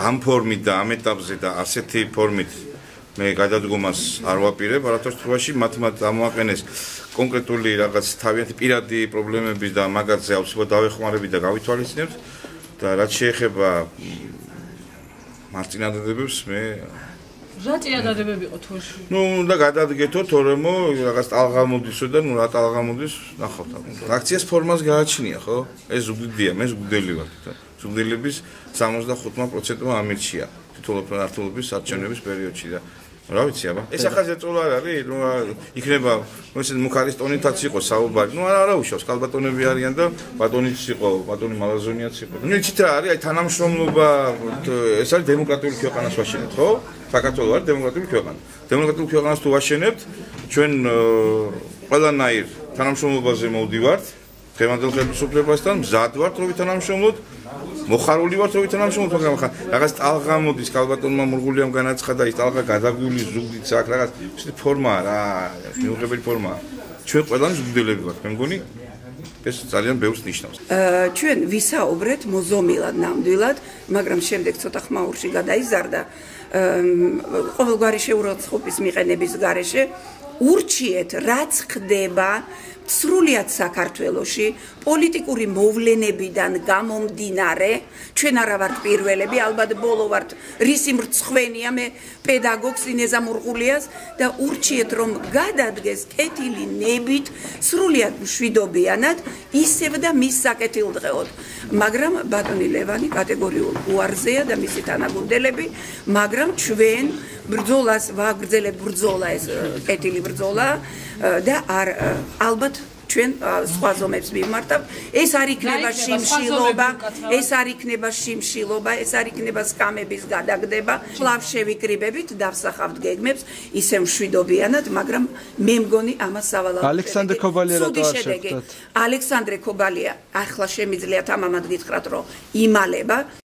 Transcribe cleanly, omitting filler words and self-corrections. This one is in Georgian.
ამ ფორმით და ამ ეტაპზე და ასეთი ფორმით მე გადადგომას არ ვაპირებ, არათუ თვაში მათ ამოაყენეს კონკრეტული რაღაც თავიანთი პირადი პრობლემების და მაგაზე აუცილებლად დავეხმარებით და გავითვალისწინებთ და რაც შეეხება მარწინადადებებს მე რა წინადადებები იყო თოში? და გადადგეთო თორემო რაღაც ტალღა მოდისო და რა ტალღა მოდის ნახავთ. აქციას ფორმას გააჩნია, ხო? ეს ზუგდიდია, მე ზუგდელი ვარ. ზუგდელების 75%-მა ამირჩია თითოეულ ართულობის არჩევნების პერიოდში და რა ვიცი აბა ეს ახალ წოლა არ არის იქნება ესე მუხარის ტონითაც იყო საუბარი არა უშავს კალბატონები არიან და ბატონიც იყო ბატონი მალაზონიაც იყო იცით რა არის აი თანამშრომლობა ეს არის დემოკრატიული ქვეყანას ვაშენებთ ხო საქართველოს არის დემოკრატიული ქვეყანა დემოკრატიულ ქვეყანას თუ ვაშენებთ ჩვენ ყველანაირ თანამშრომლობაზე მოვდივართ დღევანდელ ხელისუფლებასთან მზად ვართ რომ ვითანამშრომლოთ მოხარული ვართ რომ ვითანამშრომლოთ მაგრამ ხა რაღაც ტალღა მოდის კალბატონმა მურგულიამ განაცხადა ის ტალღა გადაგული ზუგდიდს აქ რაღაც ისეთი ფორმაა რა მიუღებელი ფორმაა ჩვენ ყველანი ზუგდელები ვართ მე მგონი ეს ძალიან ბევრს ნიშნავს ჩვენ ვისაუბრეთ მოზომილად ნამდვილად მაგრამ შემდეგ ცოტა ხმაურში გადაიზარდა ყოველგვარი შეურაცხყოფის მიყენების გარეშე ურჩიეთ რაც ხდება სრულიად საქართველოში პოლიტიკური მოვლენებიდან გამომდინარე ჩვენ არა ვართ პირველები ალბათ ბოლო ვართ რისი მრცხვენია მე პედაგოგს ინეზა მურღულიას და ურჩიეთ რომ გადადგეს კეთილი ნებით სრულიად მშვიდობიანად ისევ და მის საკეთილდღეოდ მაგრამ ბატონი ლევანი კატეგორიულ უარზეა და მისი თანაგუნდელები მაგრამ ჩვენ ბრძოლას ვაგრძელებთ ბრძოლა ეს კეთილი ბრძოლა და ალბათ ჩვენ სხვა ზომებს მიმართავ ეს არ იქნება შიმშილობა ეს არ იქნება შიმშილობა ეს არ იქნება სკამების გადაგდება ფლავ შევიკრიბებით დავსახავთ გეგმებს ისე მშვიდობიანად მაგრამ მე მგონი ამას სავალალო ალექსანდრე ქობალია რატო არ შეხვდათ ალექსანდრე ქობალია ახლა შემიძლია თამამად გითხრათ რომ იმალება